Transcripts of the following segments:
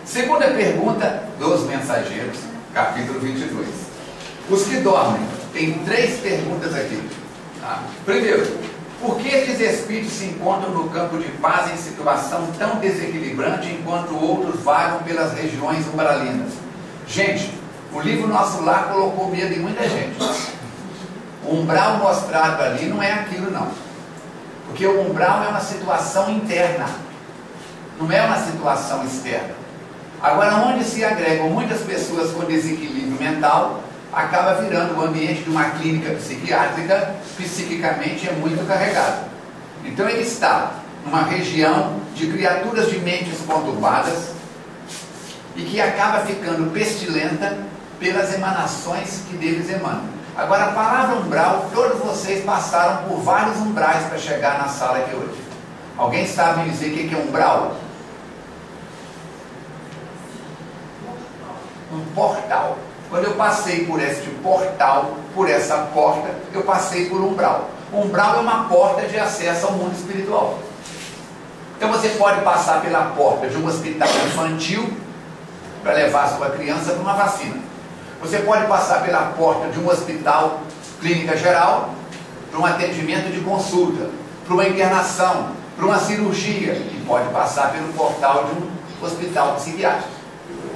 Segunda pergunta dos mensageiros, capítulo 22. Os que dormem, tem 3 perguntas aqui. Primeiro, por que estes espíritos se encontram no campo de paz em situação tão desequilibrante, enquanto outros vagam pelas regiões umbralinas? Gente, o livro Nosso Lar colocou medo em muita gente. O umbral mostrado ali não é aquilo não. Porque o umbral é uma situação interna, não é uma situação externa. Agora, onde se agregam muitas pessoas com desequilíbrio mental, acaba virando o ambiente de uma clínica psiquiátrica, psiquicamente é muito carregado. Então ele está numa região de criaturas de mentes conturbadas e que acaba ficando pestilenta pelas emanações que deles emanam. Agora, a palavra umbral, todos vocês passaram por vários umbrais para chegar na sala aqui hoje. Alguém sabe me dizer o que é umbral? Um portal. Quando eu passei por este portal, por essa porta, eu passei por umbral. Umbral é uma porta de acesso ao mundo espiritual. Então você pode passar pela porta de um hospital infantil para levar a sua criança para uma vacina. Você pode passar pela porta de um hospital, clínica geral, para um atendimento de consulta, para uma internação, para uma cirurgia, e pode passar pelo portal de um hospital psiquiátrico,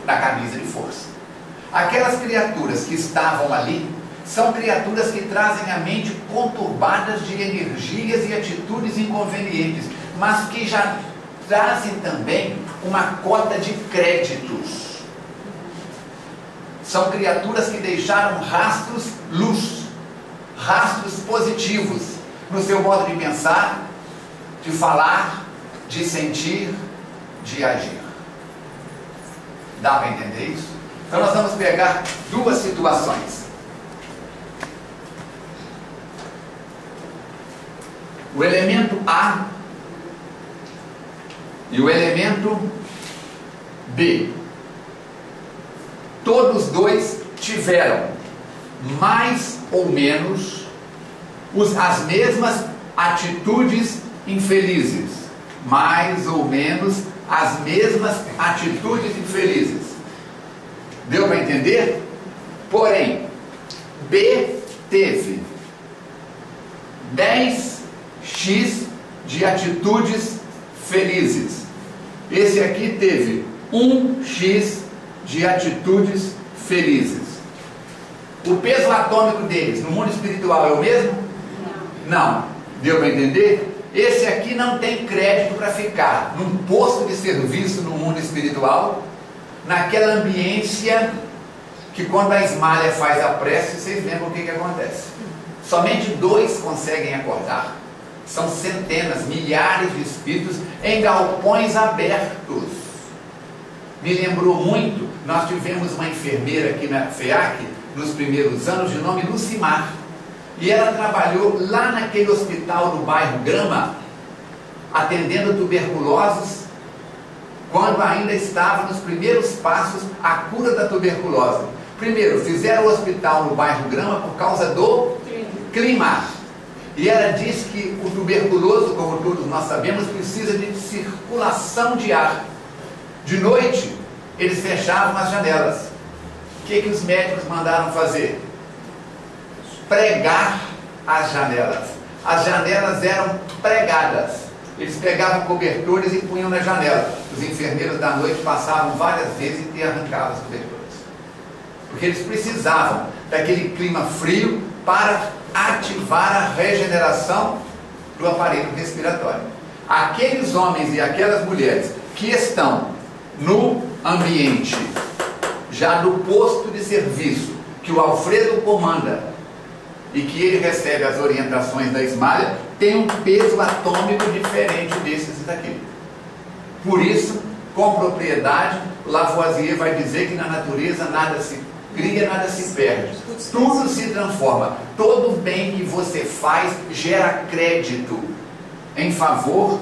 na camisa de força. Aquelas criaturas que estavam ali são criaturas que trazem a mente conturbadas de energias e atitudes inconvenientes, mas que já trazem também uma cota de créditos. São criaturas que deixaram rastros luz, rastros positivos no seu modo de pensar, de falar, de sentir, de agir. Dá para entender isso? Então nós vamos pegar 2 situações. O elemento A e o elemento B. Todos 2 tiveram mais ou menos as mesmas atitudes infelizes. Mais ou menos as mesmas atitudes infelizes. Deu para entender? Porém, B teve 10x de atitudes felizes. Esse aqui teve 1x de atitudes felizes. O peso atômico deles no mundo espiritual é o mesmo? Não. Deu para entender? Esse aqui não tem crédito para ficar num posto de serviço no mundo espiritual, naquela ambiência que quando a Ismália faz a prece, vocês lembram o que acontece. Somente 2 conseguem acordar. São centenas, milhares de espíritos em galpões abertos. Me lembrou muito, nós tivemos uma enfermeira aqui na FEAC, nos primeiros anos, de nome Lucimar. E ela trabalhou lá naquele hospital do bairro Grama, atendendo tuberculosos, quando ainda estava nos primeiros passos a cura da tuberculose. Primeiro, fizeram o hospital no bairro Grama por causa do clima. E ela diz que o tuberculoso, como todos nós sabemos, precisa de circulação de ar. De noite, eles fechavam as janelas. O que os médicos mandaram fazer? Pregar as janelas. As janelas eram pregadas. Eles pegavam cobertores e punham na janela. Os enfermeiros da noite passavam várias vezes e arrancavam os cobertores. Porque eles precisavam daquele clima frio para ativar a regeneração do aparelho respiratório. Aqueles homens e aquelas mulheres que estão no ambiente já do posto de serviço que o Alfredo comanda e que ele recebe as orientações da Ismália, tem um peso atômico diferente desses daqui. Por isso, com propriedade, Lavoisier vai dizer que na natureza nada se cria, nada se perde. Tudo se transforma. Todo bem que você faz gera crédito em favor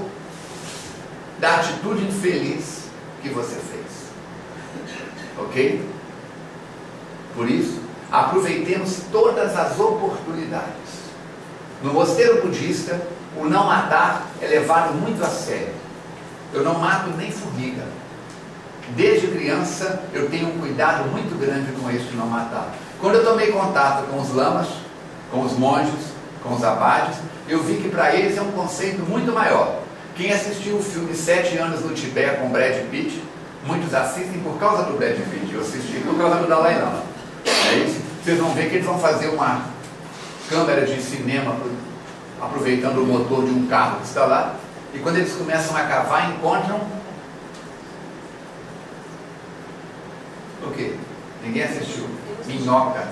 da atitude infeliz que você fez. Ok? Por isso, aproveitemos todas as oportunidades. No mosteiro budista, o não matar é levado muito a sério. Eu não mato nem formiga. Desde criança eu tenho um cuidado muito grande com este não matar. Quando eu tomei contato com os lamas, com os monges, com os abades, eu vi que para eles é um conceito muito maior. Quem assistiu o filme 7 anos no Tibete com Brad Pitt, muitos assistem por causa do Brad Pitt, eu assisti por causa do Dalai Lama. É isso? Vocês vão ver que eles vão fazer uma câmera de cinema aproveitando o motor de um carro que está lá, e quando eles começam a cavar, encontram o quê? Ninguém assistiu. Minhocas.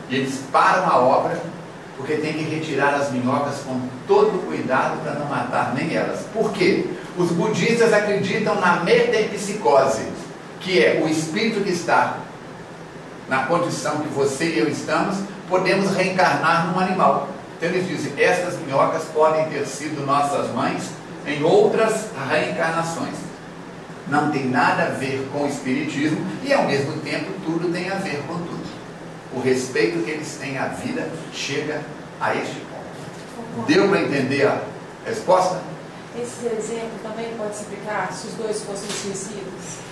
E eles param a obra porque tem que retirar as minhocas com todo cuidado para não matar nem elas. Por quê? Os budistas acreditam na metempsicose, que é o espírito que está na condição que você e eu estamos, podemos reencarnar num animal. Então eles dizem, estas minhocas podem ter sido nossas mães em outras reencarnações. Não tem nada a ver com o espiritismo e ao mesmo tempo tudo tem a ver com tudo. O respeito que eles têm à vida chega a este ponto. Deu para entender a resposta? Esse exemplo também pode se aplicar se os dois fossem suicidas?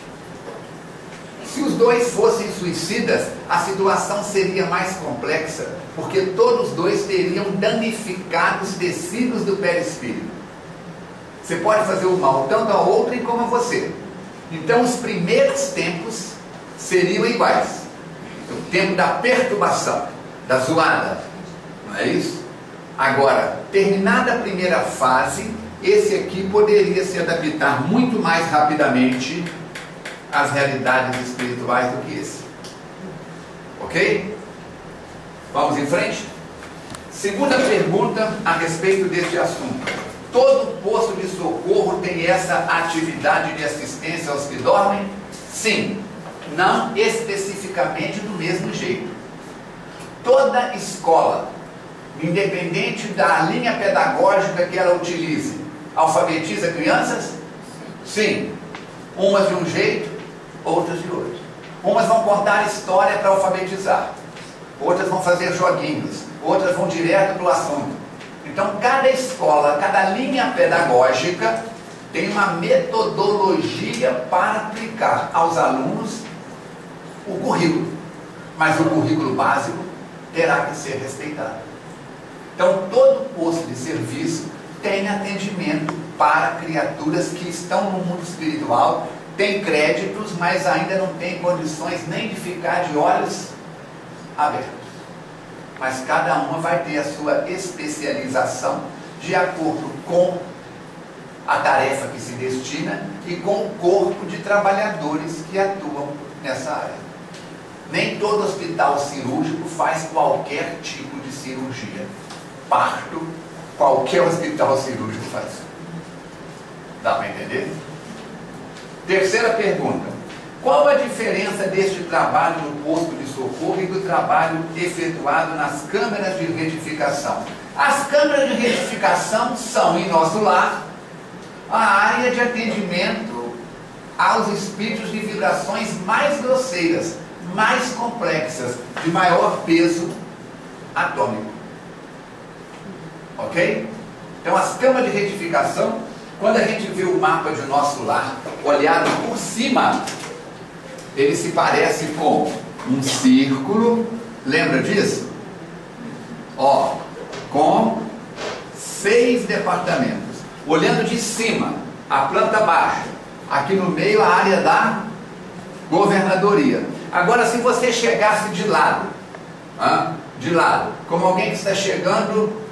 Se os dois fossem suicidas, a situação seria mais complexa, porque todos os dois teriam danificado os tecidos do perispírito. Você pode fazer o mal tanto a outrem como a você. Então os primeiros tempos seriam iguais. O tempo da perturbação, da zoada, não é isso? Agora, terminada a primeira fase, esse aqui poderia se adaptar muito mais rapidamente às realidades espirituais do que esse. Ok? Vamos em frente? Segunda pergunta a respeito deste assunto. Todo posto de socorro tem essa atividade de assistência aos que dormem? Sim. Não especificamente do mesmo jeito. Toda escola, independente da linha pedagógica que ela utilize, alfabetiza crianças? Sim. Umas de um jeito, outras de outro. Umas vão contar história para alfabetizar, outras vão fazer joguinhos, outras vão direto para o assunto. Então cada escola, cada linha pedagógica tem uma metodologia para aplicar aos alunos o currículo, mas o currículo básico terá que ser respeitado. Então todo posto de serviço tem atendimento para criaturas que estão no mundo espiritual, tem créditos, mas ainda não tem condições nem de ficar de olhos abertos. Mas cada uma vai ter a sua especialização de acordo com a tarefa que se destina e com o corpo de trabalhadores que atuam nessa área. Nem todo hospital cirúrgico faz qualquer tipo de cirurgia. Parto, qualquer hospital cirúrgico faz. Dá para entender? Terceira pergunta. Qual a diferença deste trabalho no posto de socorro e do trabalho efetuado nas câmeras de retificação? As câmeras de retificação são, em nosso lar, a área de atendimento aos espíritos de vibrações mais grosseiras, mais complexas, de maior peso atômico. Ok? Então as câmaras de retificação, quando a gente vê o mapa de nosso lar olhado por cima, ele se parece com um círculo, lembra disso? Ó, com 6 departamentos. Olhando de cima, a planta baixa, aqui no meio a área da governadoria. Agora se você chegasse de lado, como alguém que está chegando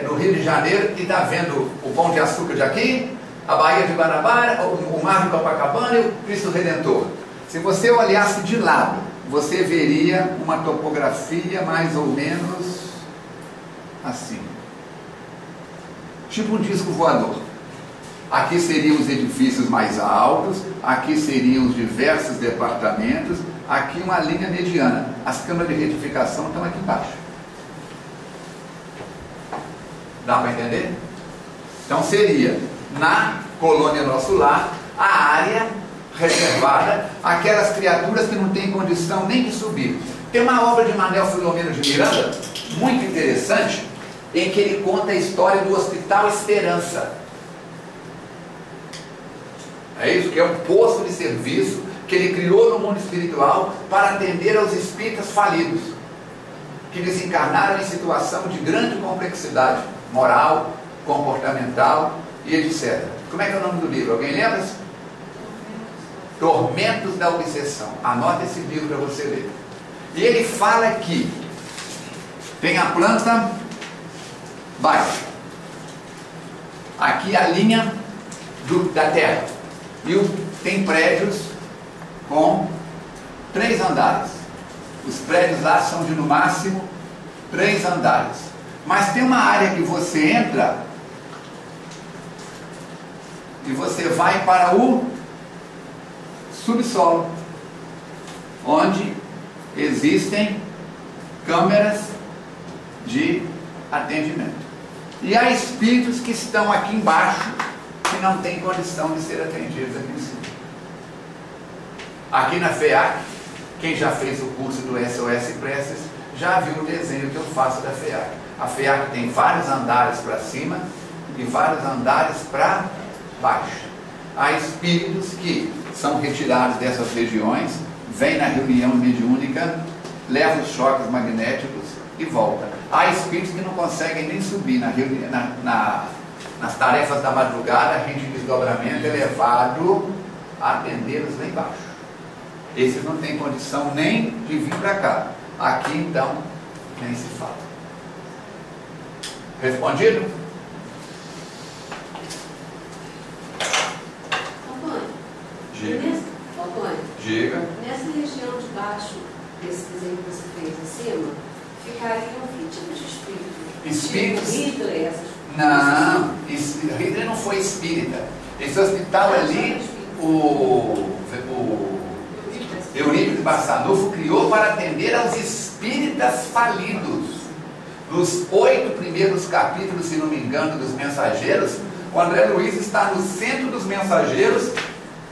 no Rio de Janeiro e está vendo o Pão de Açúcar de aqui, a Baía de Guanabara, o Mar de Copacabana e o Cristo Redentor. Se você olhasse de lado, você veria uma topografia mais ou menos assim. Tipo um disco voador. Aqui seriam os edifícios mais altos, aqui seriam os diversos departamentos, aqui uma linha mediana. As câmaras de retificação estão aqui embaixo. Dá para entender? Então seria, na colônia Nosso Lar, a área reservada àquelas criaturas que não têm condição nem de subir. Tem uma obra de Manuel Filomeno de Miranda, muito interessante, em que ele conta a história do Hospital Esperança. É isso, que é um posto de serviço que ele criou no mundo espiritual para atender aos espíritas falidos, que desencarnaram em situação de grande complexidade moral, comportamental e etc. Como é que é o nome do livro? Alguém lembra? Tormentos da Obsessão. Anota esse livro para você ler. E ele fala que tem a planta baixa, aqui a linha da terra, e tem prédios com 3 andares. Os prédios lá são de no máximo 3 andares. Mas tem uma área que você entra e você vai para o subsolo, onde existem câmeras de atendimento. E há espíritos que estão aqui embaixo que não têm condição de ser atendidos aqui em cima. Aqui na FEAC, quem já fez o curso do SOS Preces já viu o desenho que eu faço da FEAC. A FEAC tem vários andares para cima e vários andares para baixo. Há espíritos que são retirados dessas regiões, vêm na reunião mediúnica, levam os choques magnéticos e voltam. Há espíritos que não conseguem nem subir nas tarefas da madrugada, a gente desdobramento é levado a atendê-los lá embaixo. Esses não têm condição nem de vir para cá. Aqui então, nem se fala. Respondido? Diga. Nessa região de baixo, desse desenho que você fez acima, ficariam que tipo de espírito? Espíritos? Tipo Hitler, essas Não, Hitler não foi espírita. Esse hospital ali, o Eurípides Barçanufo criou para atender aos espíritas falidos. Nos 8 primeiros capítulos, se não me engano, dos Mensageiros, o André Luiz está no centro dos Mensageiros,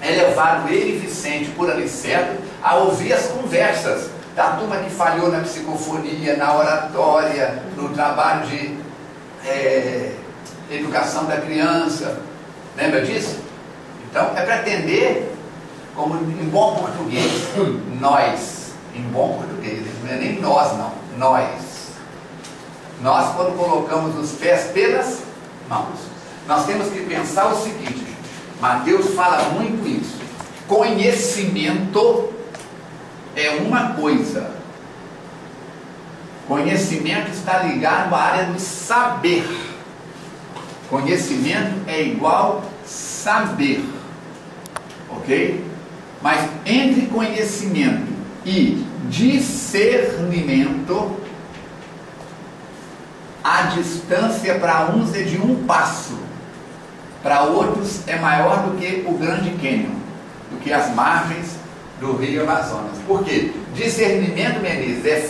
é levado ele e Vicente por ali certo a ouvir as conversas da turma que falhou na psicofonia, na oratória, no trabalho de educação da criança. Lembra disso? Então é para atender, como em bom português, nós, em bom português, não é nem nós não, nós quando colocamos os pés pelas mãos, nós temos que pensar o seguinte, Mateus fala muito isso, conhecimento é uma coisa, conhecimento está ligado à área do saber, conhecimento é igual saber, ok? Mas entre conhecimento e discernimento, a distância para uns é de 1 passo, para outros é maior do que o Grande Cânion, do que as margens do Rio Amazonas. Por quê? Discernimento, Menezes, é